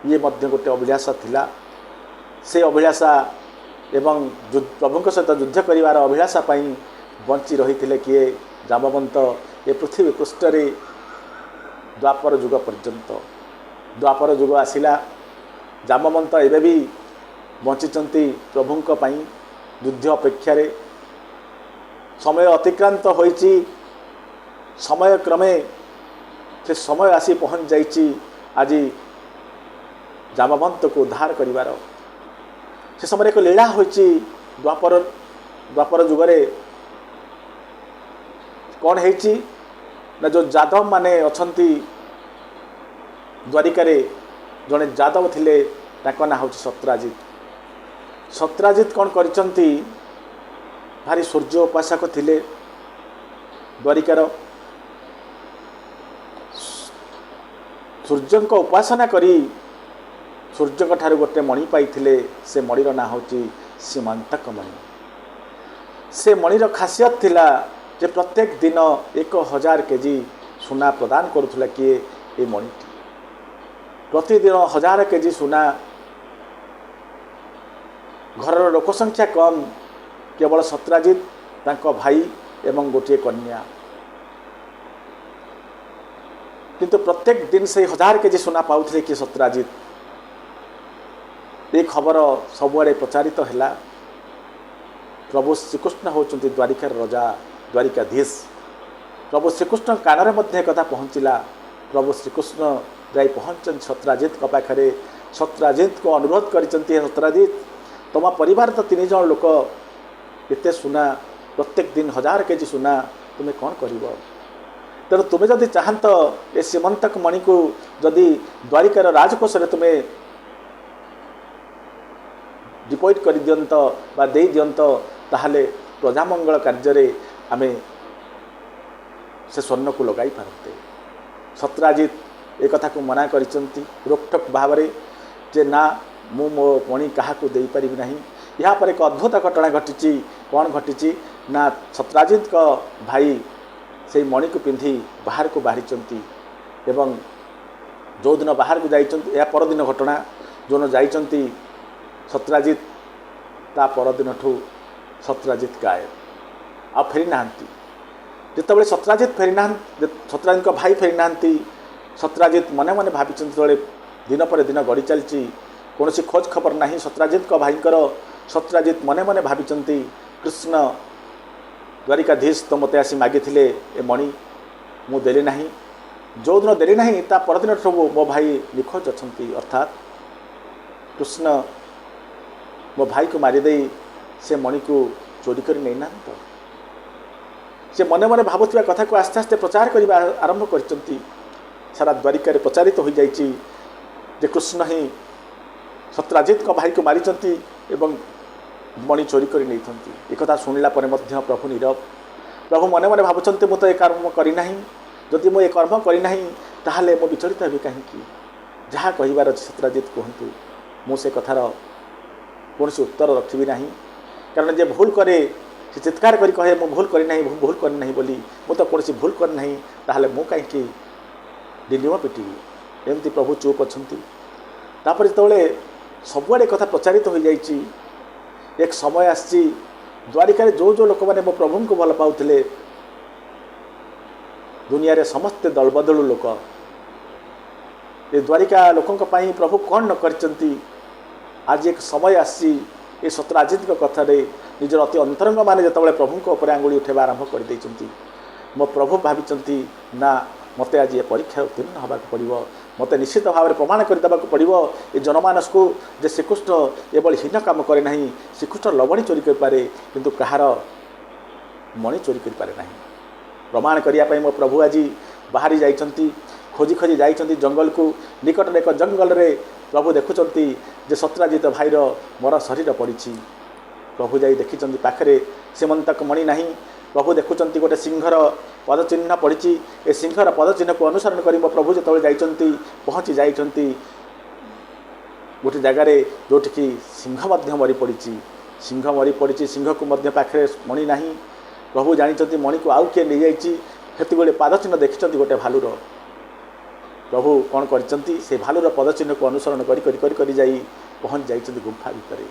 ଇଏ ମଧ୍ୟ ଗୋଟେ ଅଭିଳାଷ ଥିଲା। ସେ ଅଭିଳାଷା ଏବଂ ପ୍ରଭୁଙ୍କ ସହିତ ଯୁଦ୍ଧ କରିବାର ଅଭିଳାଷା ପାଇଁ ବଞ୍ଚି ରହିଥିଲେ କିଏ? ଜାମବନ୍ତ ଏ ପୃଥିବୀ ପୃଷ୍ଠରେ ଦ୍ୱାପର ଯୁଗ ପର୍ଯ୍ୟନ୍ତ। ଦ୍ୱାପର ଯୁଗ ଆସିଲା, ଜାମବନ୍ତ ଏବେ ବି ବଞ୍ଚିଛନ୍ତି ପ୍ରଭୁଙ୍କ ପାଇଁ ଯୁଦ୍ଧ ଅପେକ୍ଷାରେ। ସମୟ ଅତିକ୍ରାନ୍ତ ହୋଇଛି, ସମୟ କ୍ରମେ ସେ ସମୟ ଆସି ପହଞ୍ଚି ଯାଇଛି ଆଜି ଜାମବନ୍ତକୁ ଉଦ୍ଧାର କରିବାର। ସେ ସମୟରେ ଏକ ଲୀଳା ହୋଇଛି ଦ୍ୱାପର ଯୁଗରେ। କ'ଣ ହେଇଛି ନା, ଯେଉଁ ଯାଦବ ମାନେ ଅଛନ୍ତି ଦ୍ୱାରିକାରେ, ଜଣେ ଯାଦବ ଥିଲେ, ତାଙ୍କ ନାଁ ହେଉଛି ସତ୍ରାଜିତ। ସତ୍ରାଜିତ କ'ଣ କରିଛନ୍ତି? ଭାରି ସୂର୍ଯ୍ୟ ଉପାସକ ଥିଲେ ଦ୍ୱାରିକାର। ସୂର୍ଯ୍ୟଙ୍କ ଉପାସନା କରି ସୂର୍ଯ୍ୟଙ୍କ ଠାରୁ ଗୋଟେ ମଣି ପାଇଥିଲେ। ସେ ମଣିର ନାଁ ହେଉଛି ସୀମାନ୍ତକ ମଣି। ସେ ମଣିର ଖାସିୟତ ଥିଲା ଯେ ପ୍ରତ୍ୟେକ ଦିନ 1000 କେଜି ସୁନା ପ୍ରଦାନ କରୁଥିଲା କିଏ? ଏ ମଣିଟି। ପ୍ରତିଦିନ 1000 କେଜି ସୁନା। ଘରର ଲୋକ ସଂଖ୍ୟା କମ୍, କେବଳ ସତ୍ରାଜିତ, ତାଙ୍କ ଭାଇ ଏବଂ ଗୋଟିଏ କନ୍ୟା। କିନ୍ତୁ ପ୍ରତ୍ୟେକ ଦିନ ସେଇ 1000 କେଜି ସୁନା ପାଉଥିଲେ କିଏ? ସତ୍ରାଜିତ। ଏ ଖବର ସବୁଆଡ଼େ ପ୍ରଚାରିତ ହେଲା। ପ୍ରଭୁ ଶ୍ରୀକୃଷ୍ଣ ହେଉଛନ୍ତି ଦ୍ୱାରିକାର ରଜା, ଦ୍ୱାରିକାଧୀଶ। ପ୍ରଭୁ ଶ୍ରୀକୃଷ୍ଣ କାନରେ ମଧ୍ୟ ଏକଥା ପହଞ୍ଚିଲା। ପ୍ରଭୁ ଶ୍ରୀକୃଷ୍ଣ ଯାଇ ପହଞ୍ଚନ୍ତି ସତ୍ରାଜିତଙ୍କ ପାଖରେ। ସତ୍ରାଜିତଙ୍କୁ ଅନୁରୋଧ କରିଛନ୍ତି, ହେ ସତ୍ରାଜିତ, ତୁମ ପରିବାର ତ 3 ଜଣ ଲୋକ, ଏତେ ସୁନା, ପ୍ରତ୍ୟେକ ଦିନ 1000 କେଜି ସୁନା, ତୁମେ କ'ଣ କରିବ? ତେଣୁ ତୁମେ ଯଦି ଚାହାନ୍ତ ଏ ସୀମନ୍ତକ ମଣିକୁ ଯଦି ଦ୍ୱାରିକାର ରାଜକୋଷରେ ତୁମେ ଡିପୋଜିଟ୍ କରିଦିଅନ୍ତ ବା ଦେଇଦିଅନ୍ତ, ତାହେଲେ ପ୍ରଜାମଙ୍ଗଳ କାର୍ଯ୍ୟରେ ଆମେ ସେ ସ୍ୱର୍ଣ୍ଣକୁ ଲଗାଇ ପାରନ୍ତେ। ସତ୍ରାଜିତ ଏ କଥାକୁ ମନା କରିଛନ୍ତି ରୋକଠୋକ ଭାବରେ ଯେ ନା, ମୁଁ ମୋ ମଣି କାହାକୁ ଦେଇପାରିବି ନାହିଁ। ଏହାପରେ ଏକ ଅଦ୍ଭୁତ ଘଟଣା ଘଟିଛି। କ'ଣ ଘଟିଛି ନା, ସତ୍ରାଜିତଙ୍କ ଭାଇ ସେଇ ମଣିକୁ ପିନ୍ଧି ବାହାରକୁ ବାହାରିଛନ୍ତି ଏବଂ ଯେଉଁଦିନ ବାହାରକୁ ଯାଇଛନ୍ତି, ଏହା ପରଦିନ ଘଟଣା, ଯେଉଁଦିନ ଯାଇଛନ୍ତି ସତ୍ରାଜିତ, ତା ପରଦିନଠୁ ସତ୍ରାଜିତ ଗାୟବ, ଆଉ ଫେରି ନାହାନ୍ତି। ଯେତେବେଳେ ସତ୍ରାଜିତ ଫେରିନାହାନ୍ତି, ସତ୍ରାଜିତଙ୍କ ଭାଇ ଫେରିନାହାନ୍ତି, ସତ୍ରାଜିତ ମନେ ମନେ ଭାବିଛନ୍ତି। ଯେତେବେଳେ ଦିନ ପରେ ଦିନ ଗଡ଼ି ଚାଲିଛି, କୌଣସି ଖୋଜ ଖବର ନାହିଁ ସତ୍ରାଜିତଙ୍କ ଭାଇଙ୍କର। ସତ୍ରାଜିତ ମନେ ମନେ ଭାବିଛନ୍ତି, କୃଷ୍ଣ ଦ୍ୱାରିକାଧୀଶ ତ ମୋତେ ଆସି ମାଗିଥିଲେ ଏ ମଣି, ମୁଁ ଦେଲି ନାହିଁ। ଯେଉଁଦିନ ଦେଲି ନାହିଁ, ତା ପରଦିନଠୁ ମୋ ଭାଇ ନିଖୋଜ ଅଛନ୍ତି। ଅର୍ଥାତ୍ କୃଷ୍ଣ ମୋ ଭାଇକୁ ମାରିଦେଇ ସେ ମଣିକୁ ଚୋରି କରି ନେଇନାହାନ୍ତି ତ। ସେ ମନେ ମନେ ଭାବୁଥିବା କଥାକୁ ଆସ୍ତେ ଆସ୍ତେ ପ୍ରଚାର କରିବା ଆରମ୍ଭ କରିଛନ୍ତି। ସାରା ଦ୍ୱାରିକାରେ ପ୍ରଚାରିତ ହୋଇଯାଇଛି ଯେ କୃଷ୍ଣ ହିଁ ସତ୍ରାଜିତଙ୍କ ଭାଇକୁ ମାରିଛନ୍ତି ଏବଂ ମଣି ଚୋରି କରି ନେଇଛନ୍ତି। ଏକଥା ଶୁଣିଲା ପରେ ମଧ୍ୟ ପ୍ରଭୁ ନୀରବ। ପ୍ରଭୁ ମନେ ମନେ ଭାବୁଛନ୍ତି, ମୁଁ ତ ଏ କର୍ମ କରିନାହିଁ। ଯଦି ମୁଁ ଏ କର୍ମ କରିନାହିଁ, ତାହେଲେ ମୁଁ ବିଚଳିତ ହେବି କାହିଁକି? ଯାହା କହିବାର ଅଛି ସତ୍ରାଜିତ କୁହନ୍ତୁ, ମୁଁ ସେ କଥାର କୌଣସି ଉତ୍ତର ରଖିବି ନାହିଁ। କାରଣ ଯେ ଭୁଲ କରେ ସେ ଚିତ୍କାର କରି କହେ, ମୁଁ ଭୁଲ କରିନାହିଁ, ଭୁଲ କରିନାହିଁ ବୋଲି। ମୁଁ ତ କୌଣସି ଭୁଲ କରିନାହିଁ, ତାହେଲେ ମୁଁ କାହିଁକି ଡିଣ୍ଡିମ ପିଟିବି? ଏମିତି ପ୍ରଭୁ ଚୁପ୍ ଅଛନ୍ତି। ତାପରେ ଯେତେବେଳେ ସବୁଆଡ଼େ କଥା ପ୍ରଚାରିତ ହୋଇଯାଇଛି, ଏକ ସମୟ ଆସିଛି ଦ୍ୱାରିକାରେ ଯେଉଁ ଲୋକମାନେ ମୋ ପ୍ରଭୁଙ୍କୁ ଭଲ ପାଉଥିଲେ, ଦୁନିଆରେ ସମସ୍ତେ ଦଳବଦଳୁ ଲୋକ, ए द्वारिका लोकों प्रभु कौन न करचंती। आज एक समय आसी ये सत्यराजित कथा निजर अति अंतरंग मैंने जो प्रभु उपर आंगुली उठेबा आरंभ कर देइचंती। मो प्रभु भाविचंती ना मते आज ये परीक्षा उत्तीर्ण होगा पड़ो, मते निश्चित भाव में प्रमाण करदेवा पड़ो ये जनमानस को जे श्रीकृष्ण एभली हीन काम करे ना। श्रीकृष्ण लवणी चोरी करें किंतु कहार मणि चोरी करें ना। प्रमाण करने मो प्रभु आज बाहरी जाइछंती, खोजी खोजी जाइछंती जंगल को। निकट एक जंगल रे प्रभु देखुचंती जे सत्यराजित भाईर मोर शरीर पड़ी। प्रभु जाई देखिचंती पाखरे सीमंतक मणि नाही। प्रभु देखुचंती गोटे सिंहर पदचिन्ह पड़ी। ए सिंहर पदचिन्ह को अनुसरण करी मो प्रभु जो जाइछंती पहुँची जाइछंती गोटे जगार जोटिकी सिंह मरी पड़ी। सिंह मरी पड़ी, सिंह को मध्य पाखे मणि नाही। प्रभु जानी मणि को आउ किए नहीं जाती पादचिन्ह देखिं गोटे भालुर। प्रभु कौन करचंती से भालुर पदचिन्ह को अनुसरण करी जाई पहुँच जाइछंती गुंफा भितर।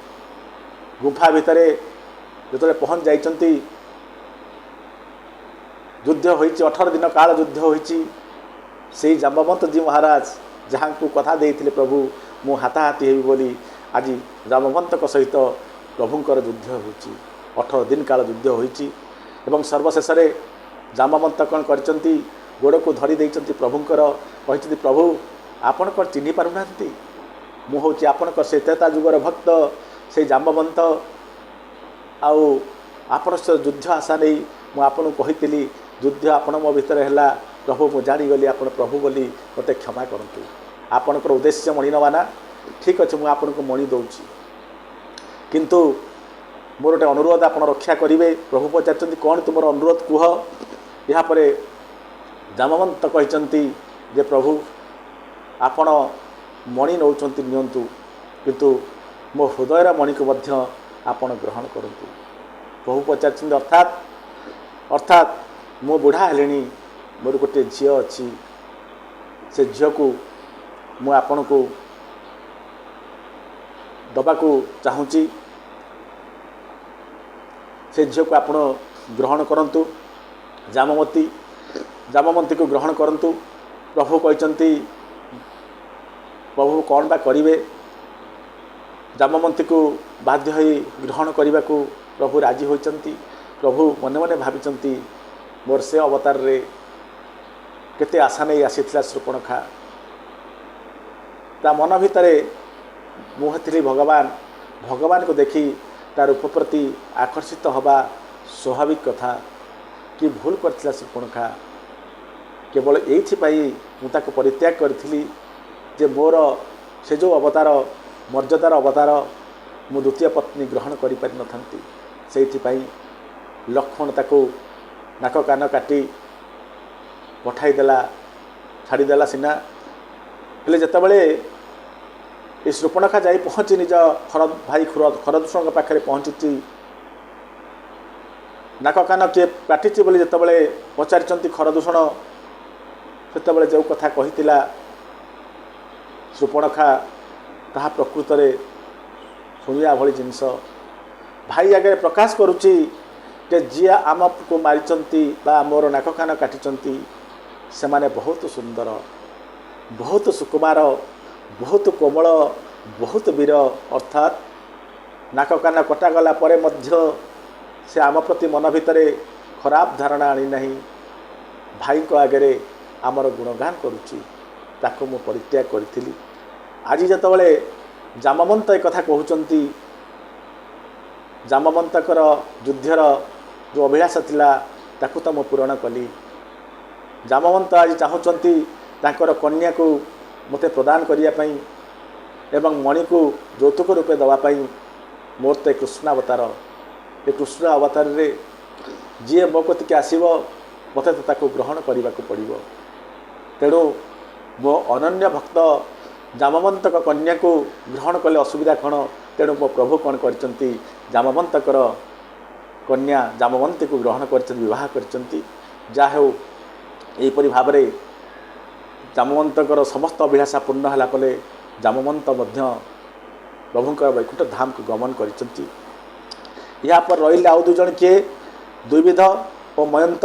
गुंफा भितर जो पहुँच जाइछंती युद्ध होई 18 दिन काल युद्ध होई। से जाम्बवंत जी महाराज जहाँ को कथा देइथिले प्रभु मु हाथाहाथी हेबी बोली आज जाम्बवंत सहित प्रभुंकर युद्ध होई। 18 दिन काल युद्ध होई एवं सर्वशेष जाम्बवंत कौन करचंती गोड़ को धरी देइचंती प्रभुंकर। कहते प्रभु आपण कौन चिन्ह पारुना मु हूँ आपण से त्रेता जुगर भक्त से जाम्बवंत आउ आपण से युद्ध आशा नहीं मुझे कही युद्ध आपण मो भितर है। प्रभु मु जानीगली आपण प्रभु बोली मत क्षमा करतु। आपणकर उद्देश्य मणि नवाना ठीक अच्छे मुझे आपन को मणि दौची किंतु मोर गोटे अनुरोध आप रक्षा करेंगे। प्रभु पचार कौन तुम अनुरोध कह। यापर जाम्बवंत कहते जे प्रभु आपण मणि नौचंती नियंतु किंतु मो हृदयर मणि को मध्य आपण ग्रहण करतु। प्रभु पचार अर्थात अर्थात मो बुढ़ा हेलेनी मोर गोटे झी अच्छी से झील को मु आपण को दबा को चाहूँगी से झील को आपण ग्रहण करंतु। जामवंती को ग्रहण करंतु। प्रभु कहते प्रभु कौन बा करिवे। जामवंती को बाध्य होई ग्रहण करने को प्रभु राजी होइचंती। प्रभु मने मने भाविचंती मोर से अवतार रे केते आशा नहीं आसीथिला शूर्पणखा। ता मन भितरे मुहथिली भगवान भगवान को देखी तार रूप प्रति आकर्षित हवा स्वाभाविक कथा कि भूल करथिला शूर्पणखा। केवल एइथिपाई मु ताको परित्याग करथिली जे मोर से जो अवतार मर्यादार अवतार मु द्वितीय पत्नी ग्रहण करि पारि नथंती। सेइथिपाई लक्ष्मण ताको नाक कान काटी पठाईदेला छाड़ीदेला सीना हेले जितेबाला ये शूर्पणखा जाई पहुँची निज भाई खरदूषण पाखे पहुँची नाक कान किए काटी बोली जितेबाला पचारि खरदूषण से जो कथा कही शूर्पणखा ताहा प्रकृत में शुणिया भली जिनस भाई आगे प्रकाश करुच्ची जे जी आम को मारी मोर नाक कान काटी से माने बहुत सुंदर बहुत सुकुमार बहुत कोमल बहुत वीर अर्थात नाक कान कटागला परे मध्य से आम प्रति मन भितर खराब धारणा आनी नहीं। भाई को आगे आमर गुणगान करुच्ची ताको मु परित्याग करी। आज जितेबाला जामवंत एक कथा कहते जामवंतर युद्धर जो अभिलाषा थिला ताकू तो मु पूरण कली। जामवंत आज चाहूँगी तांकर कन्या को मते प्रदान करने एवं मणि को यौतुक रूपे दवापाई। मोर तो कृष्ण अवतार ये कृष्ण अवतार रे जी मो कतिके आसो मत तो ताको ग्रहण करने को पड़ो। तेणु मो अनन्य भक्त जामवंत कन्या को ग्रहण कले असुविधा कौन। तेणु मो प्रभु कौन करचंती जामवंतर कन्या जामवंती को ग्रहण कर विवाह करचंती। जा हो यहीपरि भाव में जामवंतर समस्त अभिलाषा पूर्ण होला पले जामवंत मध्य प्रभुंकर वैकुंठ धाम को गमन करचंती। या पर रहिले आउ दुजन किए द्विविध और मयंत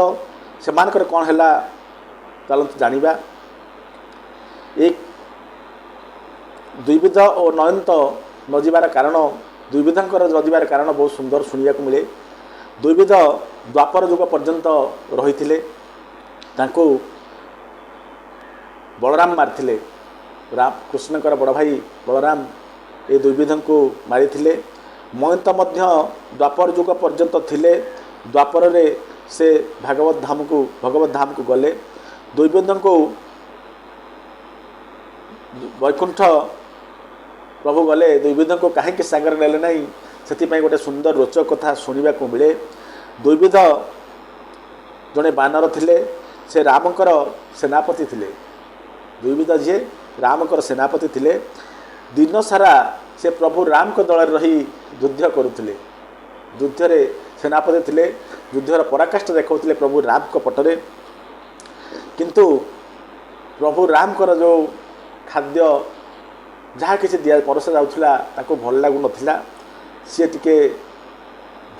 से मानकर कौन है चलते जानिबा। एक द्विविध और नयंत न जीवार कारण द्विविधंकर न जीवार कारण बहुत सुंदर शुणा मिले। द्विविध द्वापर युग पर्यंत रही बलराम मारी राम कृष्णकर बड़ भाई बलराम ये दुर्विध को मारी मयंत द्वापर युग पर्यंत थिले। द्वापर रे से भगवत धाम को गले। दुर्विध को वैकुंठ प्रभु गले। दुर्विध को कहीं सागर नेले नहीं से गोटे सुंदर रोचक कथा शुणा को मिले। दुर्विध जड़े बानर थिले से रामकर सेनापति थिले। दुर्विध जी रामकर सेनापति थिले। दिन सारा से प्रभु राम को दल रही युद्ध करुले। युद्ध सेनापति थिले। युद्धर पराकाष्ठा देखते प्रभु राम को पटरे। किंतु प्रभु रामकर जो खाद्य जहाँ किसी दिया परसा जाऊला ताको भल लगुन सी टिके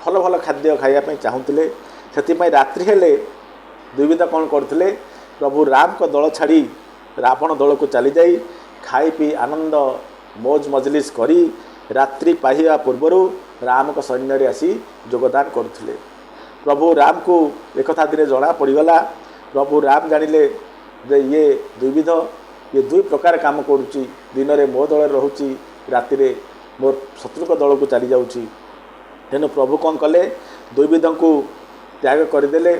भल भल खाद्य खाइबा चाहूले। से रात्रि हेले दुर्विध कौन करते प्रभु राम को दल छाड़ी रावण दल को चली जाई खाई पी आनंद मौज मजलिस करी रात्रि पाहिबा पूर्वर राम को सैन्य आसी योगदान करते। प्रभु राम को एक दिन जना पड़गला। प्रभु राम जानिले जे ये दुर्विध ये दुई प्रकार काम करुच्ची। दिन में मो दल रोची राति मो शत्रु दल को चली जाऊँगी। तेणु प्रभु कौन कले दुर्विध को त्याग करदे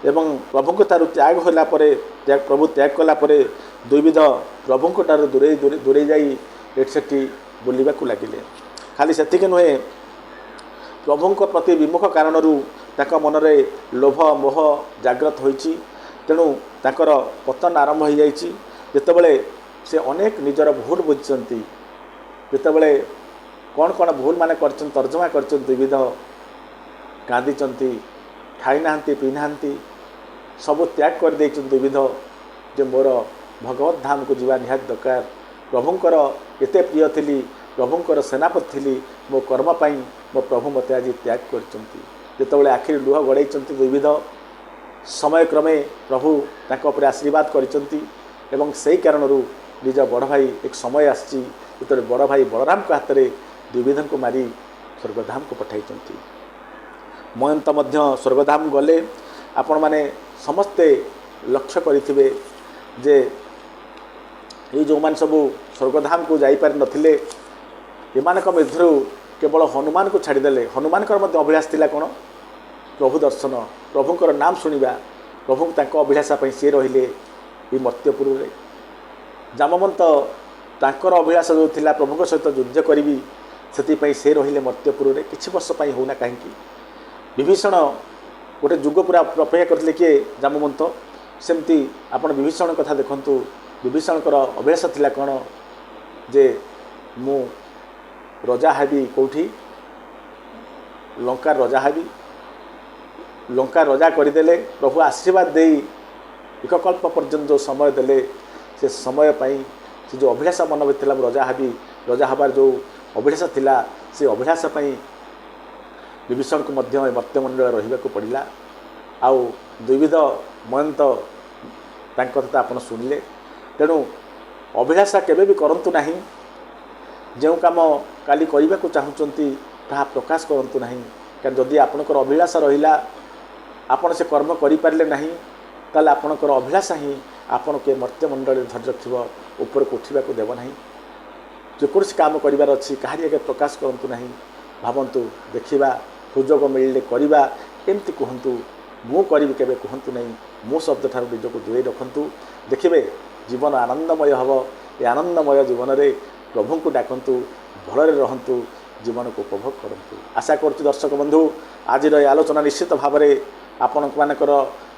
एवं प्रभु को तार त्याग होला परे प्रभु त्याग कला परे दुर्विध प्रभु को तार दूरे दूरे जाई एठी बुलवा को लगिले। खाली सेतिके नुहे प्रभु प्रति विमुख कारण मन में लोभ मोह जाग्रत होईची। तेणु ताकर पतन आरंभ हो जाइए। जितेबले से अनेक निजर भूल बुझी जितेबले कौन कौन भूल माने तर्जमा कर दुर्विध कांदी खाई ना पी ना सब त्याग कर दे दुर्विध जे मोर भगवत धाम को जीवा निहात दरकार। प्रभुंकर एते प्रिय थी प्रभुंकर सेनापति थी मो कर्म पाई मो प्रभु मते आज त्याग करते आखिर लुह गड़े दुर्विध समय क्रमे प्रभु ताको पर आशीर्वाद करचंती एवं सही कारण निज बड़ भाई एक समय आसी बड़ भाई बलराम को हाथ में दुर्विध को मारी स्वर्गधाम को पठाई। मयंत स्वर्गधाम गले। आपण माने समस्ते लक्ष्य करिथिबे जे ये जो मान सब स्वर्गधाम को जाई पारि नथिले एमानक मध्यरु केवल हनुमान को छाड़देले। हनुमान अभिलाष थिला कोन प्रभु दर्शन प्रभुंकर नाम शुणा प्रभु तांको अभिलाषा सी रहिले ये मर्त्यपुर रे। जामवंत तांकर अभिलाष जो थिला प्रभु सहित युद्ध करी से रहिले मर्त्यपुर रे किछि वर्ष पाई होना कहीं। विभीषण गोटे जुग पूरा अपेक्षा करते किए जामवंत सेमती आपण विभीषण कथा देखंतु। विभीषणकर अभिलाष थिला कौन जे मु रजा हेबी कौठी लंका रजा हेबी। लंका रजा करदेले प्रभु आशीर्वाद दे एक कल्प पर्यंत जो समय देले से समय पाई से जो अभिलाषा मन में रजा हेबी रजा हबार जो अभिलाषा थिला से अभिलाषा पाई विभीषण को मर्त्यमंडल रहा पड़ा। आउ दुर्विध मयंत तांको कथा आपण शुणिले। तेणु अभिलाषा केबे भी करंतु नाही। जो काम काली करने को चाहूँगी ताहा प्रकाश करंतु नाही। कारण जदि आपणकर अभिलाषा रहिला आपण से कर्म करि पारले नाही ताले आपणकर अभिलाषा ही आपण के मर्त्यमंडल धैर्य रखिब ऊपर को उठा को देव नाही। जेकोसी काम करिवार अछि कहारी आगे प्रकाश करंतु नाही। भावंतु देखिबा सुजोग मिलले करिबा एमती कहंतु मु करिबि केबे कहंतु नाही। मु शब्द ठार निज को दूरे रखंतु देखिबे जीवन आनंदमय हब। ए आनंदमय जीवन रे प्रभु को डाकंतु भलरे रहंतु जीवन को उपभोग करंतु। आशा करछु दर्शक बंधु आज आलोचना निश्चित भाव में आपण मानकर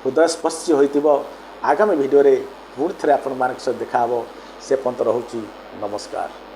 हृदय स्पर्शी होइतिबो। आगामी वीडियो रे पुणी थे आपण मानक सह देखा से पर्यंत रहूची नमस्कार।